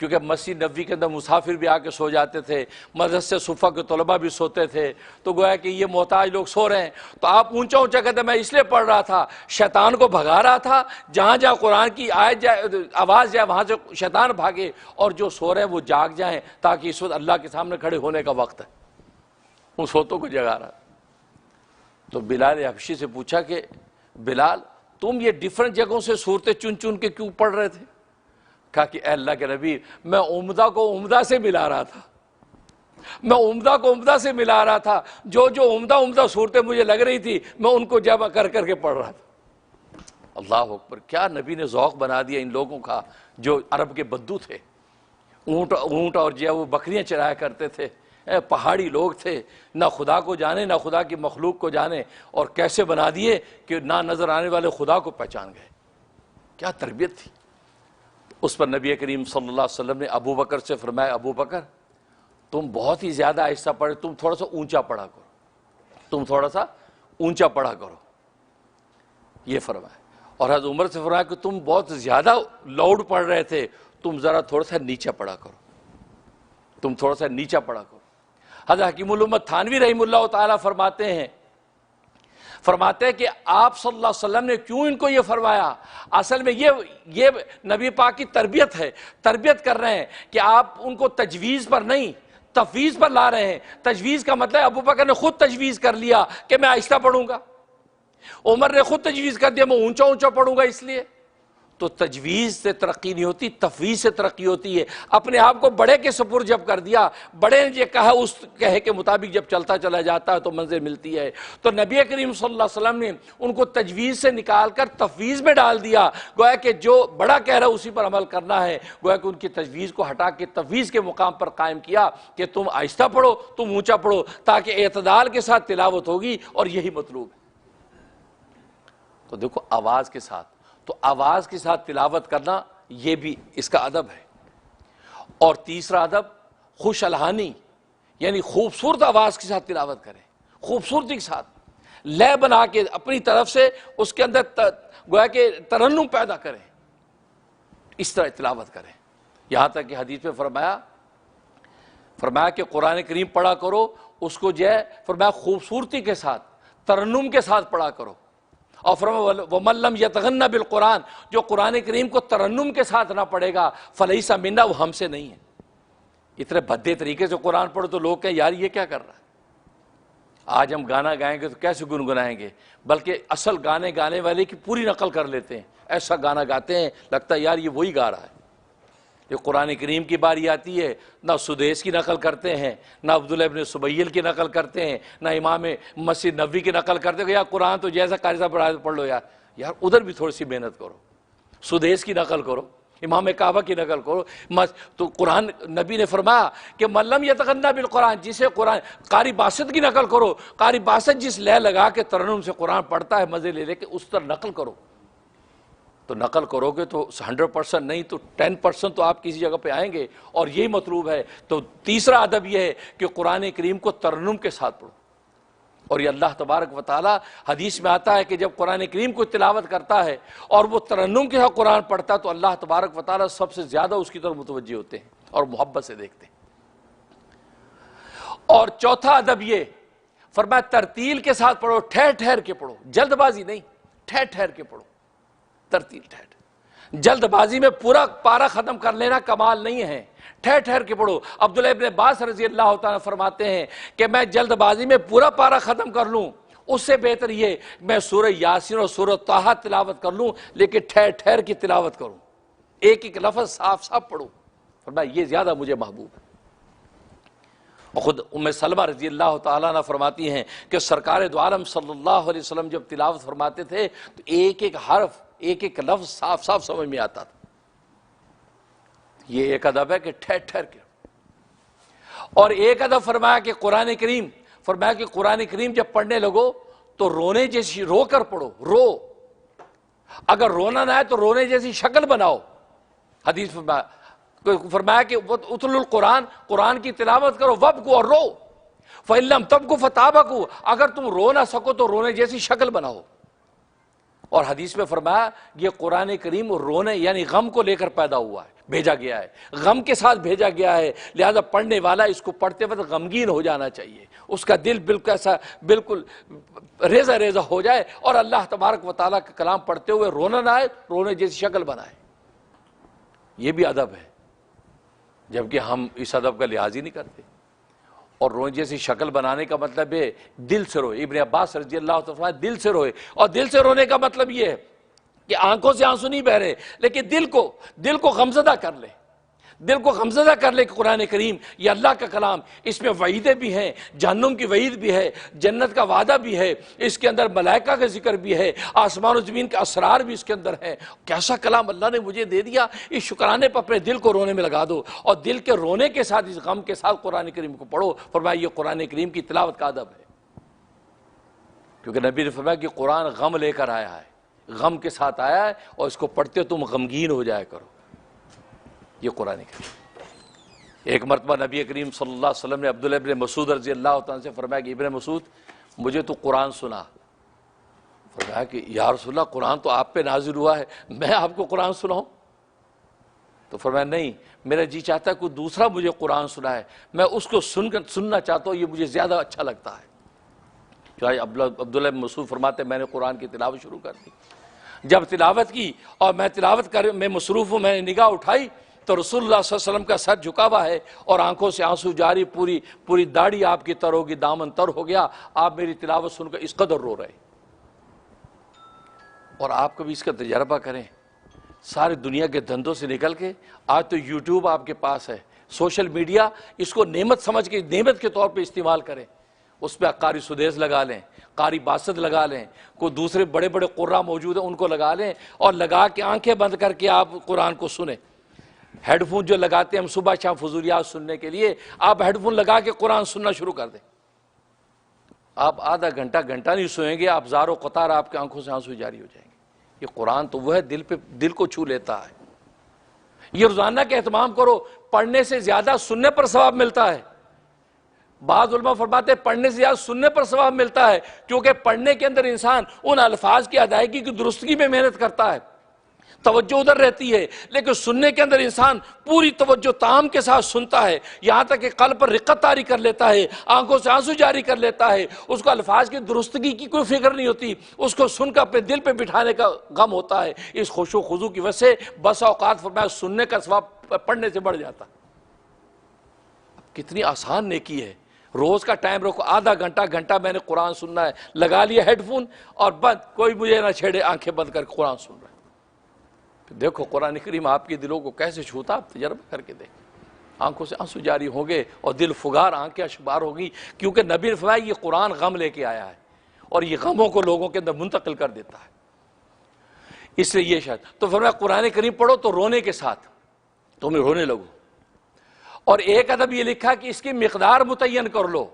کیونکہ مسجد نبوی کے اندر مسافر بھی آ کے سو جاتے تھے، مدرسے صفہ کے طلباء بھی سوتے تھے، تو گویا کہ یہ محتاج لوگ سو رہے ہیں تو آپ اونچا اونچا کہتے ہیں میں اس لیے پڑھ رہا تھا، شیطان کو بھگا رہا تھا، جہاں جہاں قرآن کی آیت جائے، آواز جائے وہاں سے شیطان بھاگے اور جو سو رہے ہیں وہ جاگ جائیں، تاکہ اس وقت اللہ کے سامنے کھڑے ہونے کا وقت ہے، ان سوتوں کو جگا رہا۔ تو بلال حبشی سے پوچھا کہ بلال تم یہ ڈیفرنٹ جگہوں سے صورتیں چن چن کے کیوں پڑھ رہے تھے؟ کہا کہ اے اللہ کے نبی میں عمدہ کو عمدہ سے ملا رہا تھا، میں عمدہ کو عمدہ سے ملا رہا تھا، جو عمدہ صورتیں مجھے لگ رہی تھی میں ان کو جمع کر کر کے پڑھ رہا تھا۔ اللہ اکبر، کیا نبی نے ذوق بنا دیا ان لوگوں کا جو عرب کے بدو تھے، اونٹ اور جو وہ بکریاں چرایا کرتے تھے، پہاڑی لوگ تھے، نہ خدا کو جانے نہ خدا کی مخلوق کو جانے، اور کیسے بنا دیے کہ نہ نظر آنے والے خدا کو پہچان گئے۔ کیا تربیت تھی۔ اس پر نبی کریم صلی اللہ علیہ وسلم نے ابو بکر سے فرمایا ابو بکر تم بہت ہی زیادہ آہستہ پڑھے، تم تھوڑا سا اونچا پڑھا کرو، تم تھوڑا سا اونچا پڑھا کرو، یہ فرمایا۔ اور حضرت عمر سے فرمایا کہ تم بہت زیادہ لاؤڈ پڑھ رہے تھے، تم ذرا تھوڑا سا نیچا پڑھا کرو، تم تھوڑا سا نیچا پڑھا کرو۔ حضرت حکیم الامت تھانوی رحمہ اللہ تعالیٰ فرماتے ہیں کہ آپ صلی اللہ علیہ وسلم نے کیوں ان کو یہ فرمایا، اصل میں یہ نبی پاک کی تربیت ہے، تربیت کر رہے ہیں کہ آپ ان کو تجویز پر نہیں تفویض پر لا رہے ہیں۔ تجویز کا مطلب ابو بکر نے خود تجویز کر لیا کہ میں آہستہ پڑھوں گا، عمر نے خود تجویز کر دیا میں اونچا اونچا پڑھوں گا، اس لیے تو تجویز سے ترقی نہیں ہوتی، تفویض سے ترقی ہوتی ہے۔ اپنے آپ کو بڑے کے سپرد جب کر دیا، بڑے نے یہ کہا اس کہے کے مطابق جب چلتا چلا جاتا ہے تو منزل ملتی ہے۔ تو نبی کریم صلی اللہ علیہ وسلم نے ان کو تجویز سے نکال کر تفویض میں ڈال دیا، گویا کہ جو بڑا کہہ رہا ہے اسی پر عمل کرنا ہے، گویا کہ ان کی تجویز کو ہٹا کے تفویض کے مقام پر قائم کیا کہ تم آہستہ پڑھو، تم اونچا پڑھو، تاکہ اعتدال کے ساتھ تلاوت ہوگی، اور یہی مطلوب ہے۔ تو دیکھو آواز کے ساتھ، تو آواز کے ساتھ تلاوت کرنا یہ بھی اس کا ادب ہے۔ اور تیسرا ادب خوش الحانی، یعنی خوبصورت آواز کے ساتھ تلاوت کریں، خوبصورتی کے ساتھ لے بنا کے اپنی طرف سے اس کے اندر گویا کہ ترنم پیدا کریں، اس طرح تلاوت کریں۔ یہاں تک کہ حدیث میں فرمایا کہ قرآن کریم پڑھا کرو، اس کو جو ہے فرمایا خوبصورتی کے ساتھ ترنم کے ساتھ پڑھا کرو، اور فرمایا وَمَن لَّمْ يَتَغَنَّ بِالْقُرْآنِ، جو قرآن کریم کو ترنم کے ساتھ نہ پڑھے گا فَلَيْسَ مِنَّا، وہ ہم سے نہیں ہے۔ اتنے بھدے طریقے سے قرآن پڑھو تو لوگ کہیں یار یہ کیا کر رہا ہے، آج ہم گانا گائیں گے تو کیسے گنگنائیں گے، بلکہ اصل گانے گانے والے کی پوری نقل کر لیتے ہیں، ایسا گانا گاتے ہیں لگتا ہے یار یہ وہی گا رہا ہے۔ یہ قرآن کریم کی باری آتی ہے، نہ سدیس کی نقل کرتے ہیں، نہ عبداللہ ابن سبیل کی نقل کرتے ہیں، نہ امام مسجد نبوی کی نقل کرتے ہیں کہ یار قرآن تو جیسا قاری صاحب پڑھ لو، یار ادھر بھی تھوڑی سی محنت کرو، سدیس کی نقل کرو، امام کعبہ کی نقل کرو۔ تو قرآن نبی نے فرمایا کہ من لم یتغنى بالقرآن، جسے قرآن قاری باسط کی نقل کرو، قاری باسط جس لے لگا کے ترنم سے قرآن پڑھتا ہے مزے لے لے کے، اس طرح نقل کرو۔ تو نقل کرو گے تو 100% نہیں تو 10% تو آپ کسی جگہ پہ آئیں گے، اور یہی مطلوب ہے۔ تو تیسرا ادب یہ ہے کہ قرآن کریم کو ترنم کے ساتھ پڑھو، اور یہ اللہ تبارک و تعالی حدیث میں آتا ہے کہ جب قرآن کریم کو تلاوت کرتا ہے اور وہ ترنم کے ساتھ قرآن پڑھتا ہے تو اللہ تبارک و تعالی سب سے زیادہ اس کی طرف متوجہ ہوتے ہیں اور محبت سے دیکھتے ہیں۔ اور چوتھا ادب یہ فرمایا ترتیل کے ساتھ پڑھو، ٹھہر ٹھہر کے پڑھو، جلد بازی نہیں، ٹھہر ٹھہر کے پڑھو، ترتیل ٹھہر۔ جلد بازی میں پورا پارہ ختم کر لینا کمال نہیں ہے، ٹھہر ٹھہر کے پڑھو۔ عبداللہ ابن عباس رضی اللہ تعالیٰ فرماتے ہیں کہ میں جلد بازی میں پورا پارہ ختم کر لوں، اس سے بہتر یہ میں سورہ یاسین اور سورہ طٰہٰ تلاوت کر لوں، لیکن ٹھہر ٹھہر کی تلاوت کروں، ایک ایک لفظ صاف صاف پڑھوں، فرمایا یہ زیادہ مجھے محبوب ہے۔ خود ام سلمہ رضی اللہ تعالیٰ عنہ فرماتی ہیں کہ سرکار دو عالم صلی اللہ علیہ وسلم جب تلاوت فرماتے تھے تو ایک ایک حرف، ایک ایک لفظ صاف صاف سمجھ میں آتا تھا۔ یہ ایک ادب ہے کہ ٹھہر ٹھہر کے۔ اور ایک ادب فرمایا کہ قرآن کریم جب پڑھنے لگو تو رونے جیسی رو کر پڑھو، رو، اگر رونا نہ ہے تو رونے جیسی شکل بناؤ۔ حدیث فرمایا کہ اتلو القرآن، قرآن کی تلاوت کرو، وابکو، اور رو، فَإِن لَّمْ تَبْكُوا فَتَابَكُوا، اگر تم رو نہ سکو تو رونے جیسی شکل بناؤ۔ اور حدیث میں فرمایا یہ قرآن کریم رونے یعنی غم کو لے کر پیدا ہوا ہے، بھیجا گیا ہے، غم کے ساتھ بھیجا گیا ہے، لہذا پڑھنے والا اس کو پڑھتے وقت غمگین ہو جانا چاہیے، اس کا دل بالکل ایسا بالکل ریزہ ریزہ ہو جائے اور اللہ تبارک و تعالیٰ کا کلام پڑھتے ہوئے رونا نہ آئے، رونے جیسی شکل بنائے۔ یہ بھی ادب ہے، جبکہ ہم اس ادب کا لحاظ ہی نہیں کرتے، اور رونے جیسی شکل بنانے کا مطلب ہے دل سے روئے۔ ابن عباس رضی اللہ عنہ دل سے روئے، اور دل سے رونے کا مطلب یہ ہے کہ آنکھوں سے آنسو نہیں بہ رہے، لیکن دل کو غمزدہ کر لے، دل کو غمزدہ کر لے کہ قرآن کریم یہ اللہ کا کلام، اس میں وعیدیں بھی ہیں، جہنم کی وعید بھی ہے، جنت کا وعدہ بھی ہے، اس کے اندر ملائکہ کا ذکر بھی ہے، آسمان و زمین کے اسرار بھی اس کے اندر ہیں۔ کیسا کلام اللہ نے مجھے دے دیا، اس شکرانے پر اپنے دل کو رونے میں لگا دو، اور دل کے رونے کے ساتھ، اس غم کے ساتھ قرآن کریم کو پڑھو۔ فرمایا یہ قرآن کریم کی تلاوت کا ادب ہے، کیونکہ نبی نے فرمایا کہ قرآن غم لے کر آیا ہے، غم کے ساتھ آیا ہے، اور اس کو پڑھتے تم غمگین ہو جایا کرو۔ یہ قرآن کریم۔ ایک مرتبہ نبی کریم صلی اللہ علیہ وسلم نے عبداللہ ابن مسعود رضی اللہ عنہ سے فرمایا کہ ابن مسعود مجھے تو قرآن سنا۔ فرمایا کہ یا رسول اللہ قرآن تو آپ پہ نازل ہوا ہے، میں آپ کو قرآن سناؤں؟ تو فرمایا نہیں، میرا جی چاہتا ہے کوئی دوسرا مجھے قرآن سنائے، میں اس کو سننا چاہتا ہوں، یہ مجھے زیادہ اچھا لگتا ہے۔ چاہے عبداللہ بن مسعود فرماتے ہیں میں نے قرآن کی تلاوت شروع کر دی۔ جب تلاوت کی اور میں مصروف ہوں، میں نے نگاہ اٹھائی تو رسول اللہ صلی اللہ علیہ وسلم کا سر جھکا ہوا ہے اور آنکھوں سے آنسو جاری، پوری داڑھی آپ کی تر ہوگی، دامن تر ہو گیا، آپ میری تلاوت سن کر اس قدر رو رہے۔ اور آپ کبھی اس کا تجربہ کریں، ساری دنیا کے دھندوں سے نکل کے آج تو یوٹیوب آپ کے پاس ہے، سوشل میڈیا، اس کو نعمت سمجھ کے نعمت کے طور پہ استعمال کریں۔ اس پہ قاری سدیس لگا لیں، قاری باسط لگا لیں، کوئی دوسرے بڑے بڑے قرآ موجود ہیں ان کو لگا لیں، اور لگا کے آنکھیں بند کر کے آپ قرآن کو سنیں۔ ہیڈ فون جو لگاتے ہیں ہم صبح شام فضولیات سننے کے لیے، آپ ہیڈ فون لگا کے قرآن سننا شروع کر دیں۔ آپ آدھا گھنٹہ نہیں سوئیں گے، آپ زار و قطار آپ کے آنکھوں سے آنسو جاری ہو جائیں گے۔ یہ قرآن تو وہ ہے دل کو چھو لیتا ہے۔ یہ روزانہ کے اہتمام کرو، پڑھنے سے زیادہ سننے پر ثواب ملتا ہے۔ بعض علماء فرماتے ہیں پڑھنے سے زیادہ سننے پر ثواب ملتا ہے، کیونکہ پڑھنے کے اندر انسان ان الفاظ کی ادائیگی کی درستگی میں محنت کرتا ہے، توجہ ادھر رہتی ہے، لیکن سننے کے اندر انسان پوری توجہ تام کے ساتھ سنتا ہے، یہاں تک کہ قلب پر رقت طاری کر لیتا ہے، آنکھوں سے آنسو جاری کر لیتا ہے، اس کو الفاظ کی درستگی کی کوئی فکر نہیں ہوتی، اس کو سن کر اپنے دل پہ بٹھانے کا غم ہوتا ہے۔ اس خشوع و خضوع کی وجہ سے بس اوقات فرمایا سننے کا ثواب پڑھنے سے بڑھ جاتا۔ کتنی آسان نیکی ہے، روز کا ٹائم رکھو، آدھا گھنٹہ میں نے قرآن سننا ہے، لگا لیا ہیڈ فون اور بند، کوئی مجھے نہ چھیڑے، آنکھیں بند کر کے قرآن سن رہا ہے۔ دیکھو قرآن کریم آپ کے دلوں کو کیسے چھوتا، آپ تجربہ کر کے دیکھیں، آنکھوں سے آنسو جاری ہوں گے اور دل فگار، آنکھیں اشبار ہوگی، کیونکہ نبی نے فرمایا یہ قرآن غم لے کے آیا ہے اور یہ غموں کو لوگوں کے اندر منتقل کر دیتا ہے، اس لیے یہ شاید تو فرمایا قرآن کریم پڑھو تو رونے کے ساتھ تمہیں رونے لگو۔ اور ایک ادب یہ لکھا کہ اس کی مقدار متعین کر لو،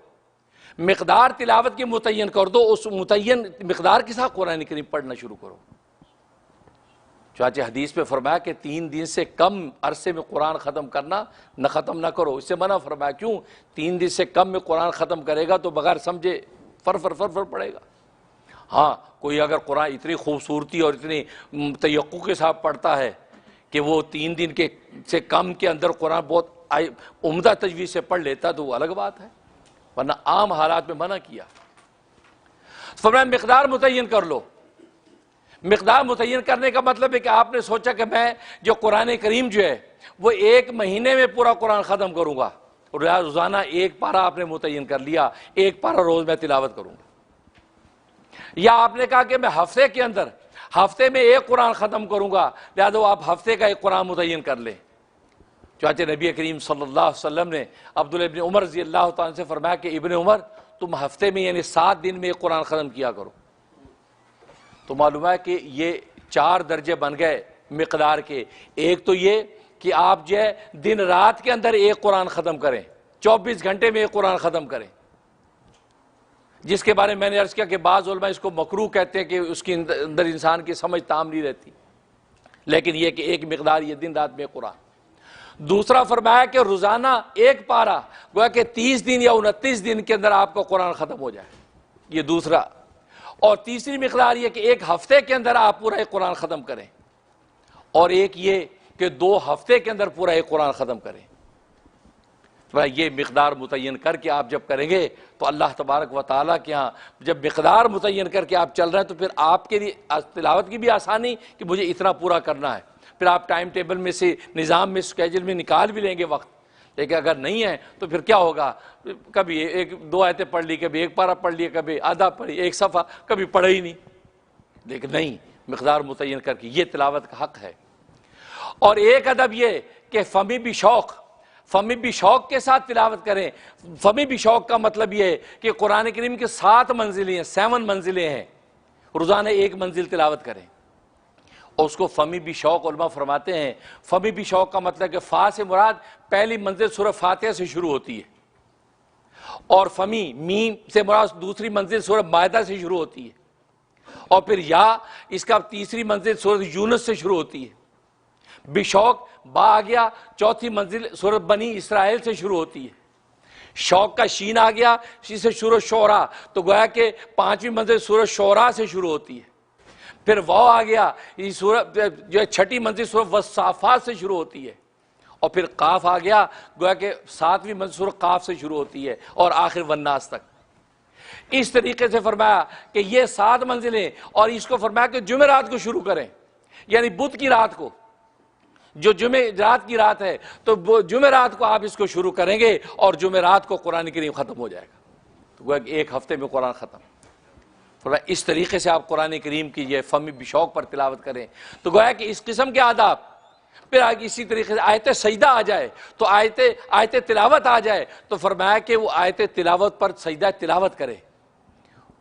مقدار تلاوت کی متعین کر دو، اس متعین مقدار کے ساتھ قرآن کریم پڑھنا شروع کرو۔ چنانچہ حدیث میں فرمایا کہ 3 دن سے کم عرصے میں قرآن ختم کرنا ختم نہ کرو، اس سے منع فرمایا، کیوں؟ 3 دن سے کم میں قرآن ختم کرے گا تو بغیر سمجھے فر پڑے گا۔ ہاں کوئی اگر قرآن اتنی خوبصورتی اور اتنی تیقع کے ساتھ پڑھتا ہے کہ وہ 3 دن سے کم کے اندر قرآن بہت عمدہ تجویز سے پڑھ لیتا تو وہ الگ بات ہے، ورنہ عام حالات میں منع کیا۔ فرمایا مقدار متعین کر لو۔ مقدار متعین کرنے کا مطلب ہے کہ آپ نے سوچا کہ میں جو قرآن کریم جو ہے وہ 1 مہینے میں پورا قرآن ختم کروں گا، روزانہ 1 پارہ آپ نے متعین کر لیا، 1 پارہ روز میں تلاوت کروں گا۔ یا آپ نے کہا کہ میں ہفتے میں 1 قرآن ختم کروں گا، لہذا آپ ہفتے کا 1 قرآن متعین کر لیں۔ چنانچہ نبی کریم صلی اللہ علیہ وسلم نے عبداللہ ابن عمر رضی اللہ تعالیٰ سے فرمایا کہ ابن عمر تم ہفتے میں یعنی 7 دن میں 1 قرآن ختم کیا کرو۔ تو معلوم ہے کہ یہ 4 درجے بن گئے مقدار کے۔ ایک تو یہ کہ آپ جو ہے دن رات کے اندر 1 قرآن ختم کریں، 24 گھنٹے میں 1 قرآن ختم کریں، جس کے بارے میں نے عرض کیا کہ بعض علماء اس کو مکروہ کہتے ہیں کہ اس کے اندر انسان کی سمجھ تام نہیں رہتی، لیکن یہ کہ ایک مقدار یہ دن رات میں قرآن۔ دوسرا فرمایا کہ روزانہ 1 پارہ، گویا کہ 30 دن یا 29 دن کے اندر آپ کا قرآن ختم ہو جائے، یہ دوسرا۔ اور تیسری مقدار یہ کہ 1 ہفتے کے اندر آپ پورا 1 قرآن ختم کریں۔ اور ایک یہ کہ 2 ہفتے کے اندر پورا ایک قرآن ختم کریں۔ تو یہ مقدار متعین کر کے آپ جب کریں گے تو اللہ تبارک و تعالیٰ کے ہاں جب مقدار متعین کر کے آپ چل رہے ہیں تو پھر آپ کے لیے تلاوت کی بھی آسانی کہ مجھے اتنا پورا کرنا ہے، پھر آپ ٹائم ٹیبل میں سے نظام میں اسکیجول میں نکال بھی لیں گے وقت۔ لیکن اگر نہیں ہے تو پھر کیا ہوگا، کبھی 1-2 آیتیں پڑھ لی، کبھی 1 پارہ پڑھ لیا، کبھی آدھا پڑھی، 1 صفحہ، کبھی پڑھا ہی نہیں۔ لیکن نہیں، مقدار متعین کر کے یہ تلاوت کا حق ہے۔ اور ایک ادب یہ کہ فمی بھی شوق کے ساتھ تلاوت کریں۔ فمی بھی شوق کا مطلب یہ ہے کہ قرآن کریم کے 7 منزلیں ہیں، 7 منزلیں ہیں، روزانہ 1 منزل تلاوت کریں، اور اس کو فمی بھی شوق علماء فرماتے ہیں۔ فمی بھی شوق کا مطلب کہ فا سے مراد پہلی منزل سورہ فاتحہ سے شروع ہوتی ہے، اور فمی میم سے مراد دوسری منزل سورہ مائدہ سے شروع ہوتی ہے، اور پھر یا اس کا تیسری منزل سورہ یونس سے شروع ہوتی ہے۔ بشوق با آ گیا، چوتھی منزل سورۃ بنی اسرائیل سے شروع ہوتی ہے۔ شوق کا شین آ گیا، اسی سے سورۃ شعراء، تو گویا کہ 5ویں منزل سورۃ شعراء سے شروع ہوتی ہے۔ پھر واو آ گیا، یہ سورۃ جو ہے 6ٹھی منزل سورۃ والصافات سے شروع ہوتی ہے، اور پھر قاف آ گیا، گویا کہ 7ویں منزل سورۃ قاف سے شروع ہوتی ہے، اور آخر والناس تک۔ اس طریقے سے فرمایا کہ یہ 7 منزلیں، اور اس کو فرمایا کہ جمعرات کو شروع کریں، یعنی بدھ کی رات کو، جو جمعرات کی رات ہے تو جمعرات کو آپ اس کو شروع کریں گے اور جمعرات کو قرآن کریم ختم ہو جائے گا، تو گویا کہ 1 ہفتے میں قرآن ختم۔ فرمایا اس طریقے سے آپ قرآن کریم کی یہ فمی بشوق پر تلاوت کریں، تو گویا کہ اس قسم کے آداب۔ پھر آگے اسی طریقے سے آیت سجدہ آ جائے تو آیت تلاوت آ جائے تو فرمایا کہ وہ آیت تلاوت پر سجدہ تلاوت کرے،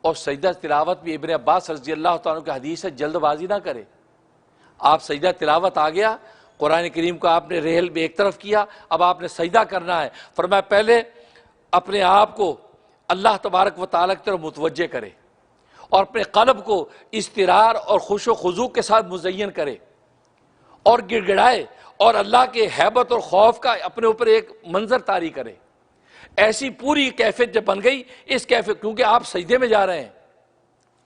اور سجدہ تلاوت بھی ابن عباس رضی اللہ تعالیٰ کی حدیث ہے، جلد بازی نہ کرے۔ آپ سجدہ تلاوت آ گیا، قرآن کریم کو آپ نے ریل میں ایک طرف کیا، اب آپ نے سجدہ کرنا ہے، فرمایا پہلے اپنے آپ کو اللہ تبارک و تعالیٰ کی طرف متوجہ کرے، اور اپنے قلب کو اضطرار اور خوش و خضوع کے ساتھ مزین کرے، اور گڑ گڑائے، اور اللہ کے ہیبت اور خوف کا اپنے اوپر ایک منظر طاری کرے۔ ایسی پوری کیفیت جب بن گئی، اس کیفیت، کیونکہ آپ سجدے میں جا رہے ہیں،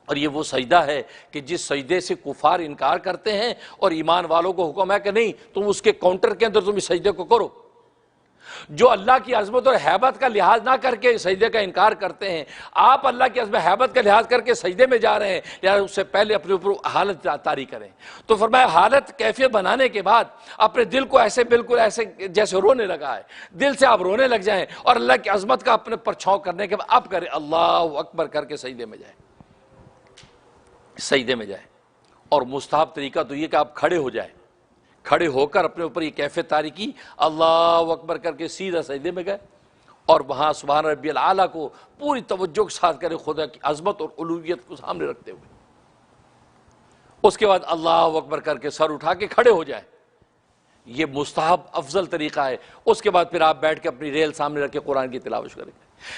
اور یہ وہ سجدہ ہے کہ جس سجدے سے کفار انکار کرتے ہیں، اور ایمان والوں کو حکم ہے کہ نہیں تم اس کے کاؤنٹر کے اندر تم اس سجدے کو کرو۔ جو اللہ کی عظمت اور حیبت کا لحاظ نہ کر کے سجدے کا انکار کرتے ہیں، آپ اللہ کی عظمت حیبت کا لحاظ کر کے سجدے میں جا رہے ہیں، لہٰذا اس سے پہلے اپنے اوپر حالت طاری کریں۔ تو فرمایا حالت کیفیت بنانے کے بعد اپنے دل کو ایسے بالکل ایسے جیسے رونے لگا ہے، دل سے آپ رونے لگ جائیں، اور اللہ کی عظمت کا اپنے پر چھاؤں کرنے کے بعد اب کریں اللہ اکبر کر کے سجدے میں جائیں، سجدے میں جائیں۔ اور مستحب طریقہ تو یہ کہ آپ کھڑے ہو جائیں، کھڑے ہو کر اپنے اوپر یہ کیفیت طاری کی، اللہ اکبر کر کے سیدھا سجدے میں گئے، اور وہاں سبحان ربی الاعلیٰ کو پوری توجہ کے ساتھ کریں، خدا کی عظمت اور الوہیت کو سامنے رکھتے ہوئے۔ اس کے بعد اللہ اکبر کر کے سر اٹھا کے کھڑے ہو جائیں، یہ مستحب افضل طریقہ ہے۔ اس کے بعد پھر آپ بیٹھ کے اپنی ریل سامنے رکھ کے قرآن کی تلاوت کریں۔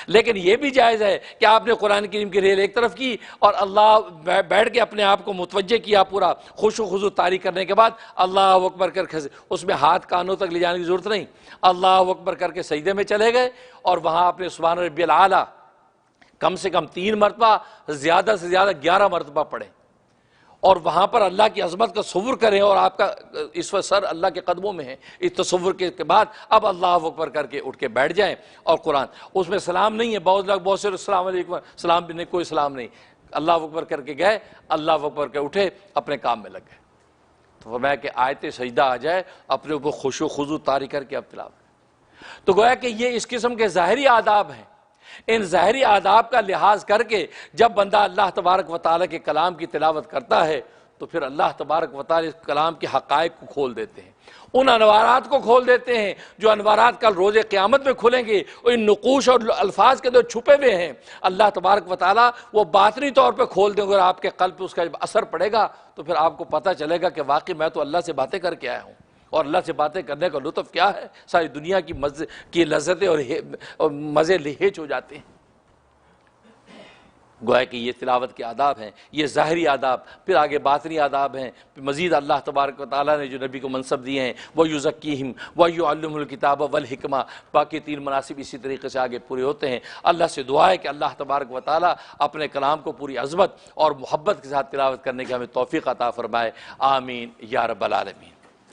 لیکن یہ بھی جائز ہے کہ آپ نے قرآن کریم کی ریل ایک طرف کی اور اللہ بیٹھ کے اپنے آپ کو متوجہ کیا، پورا خوش و خضوع طاری کرنے کے بعد اللہ اکبر کر کے، اس میں ہاتھ کانوں تک لے جانے کی ضرورت نہیں، اللہ اکبر کر کے سجدے میں چلے گئے، اور وہاں آپ نے سبحان ربی الاعلیٰ کم سے کم 3 مرتبہ، زیادہ سے زیادہ 11 مرتبہ پڑھیں، اور وہاں پر اللہ کی عظمت کا تصور کریں، اور آپ کا اس وقت سر اللہ کے قدموں میں ہے۔ اس تصور کے بعد اب اللہ اکبر کر کے اٹھ کے بیٹھ جائیں، اور قرآن اس میں سلام نہیں ہے، بہت سے السلام علیکم، سلام بھی نہیں، کوئی سلام نہیں، اللہ اکبر کر کے گئے، اللہ اکبر کے اٹھے، اپنے کام میں لگ گئے۔ تو فرمایا کہ آیت سجدہ آ جائے، اپنے اوپر خوش و خضوع طاری کر کے اب تلاوت۔ تو گویا کہ یہ اس قسم کے ظاہری آداب ہیں۔ ان ظاہری آداب کا لحاظ کر کے جب بندہ اللہ تبارک و تعالیٰ کے کلام کی تلاوت کرتا ہے تو پھر اللہ تبارک و تعالیٰ اس کلام کے حقائق کو کھول دیتے ہیں، ان انوارات کو کھول دیتے ہیں جو انوارات کل روز قیامت میں کھلیں گے، اور ان نقوش اور الفاظ کے اندر چھپے ہوئے ہیں اللہ تبارک و تعالیٰ وہ باطنی طور پہ کھول دیں گے، اور آپ کے قلب پہ اس کا جب اثر پڑے گا تو پھر آپ کو پتہ چلے گا کہ واقعی میں تو اللہ سے باتیں کر کے آیا ہوں، اور اللہ سے باتیں کرنے کا لطف کیا ہے، ساری دنیا کی لذتیں اور مزے لہیج ہو جاتے ہیں۔ گویا کہ یہ تلاوت کے آداب ہیں، یہ ظاہری آداب، پھر آگے باطنی آداب ہیں، مزید اللہ تبارک و تعالیٰ نے جو نبی کو منصب دیے ہیں، وَيُزَكِّيهِمْ وَيُعَلِّمُهُ الْكِتَابَ وَالْحِكْمَةَ، باقی 3 مناسب اسی طریقے سے آگے پورے ہوتے ہیں۔ اللہ سے دعا ہے کہ اللہ تبارک و تعالیٰ اپنے کلام کو پوری عظمت اور محبت کے ساتھ تلاوت کرنے کی ہمیں توفیق عطا فرمائے، آمین یا رب العالمین۔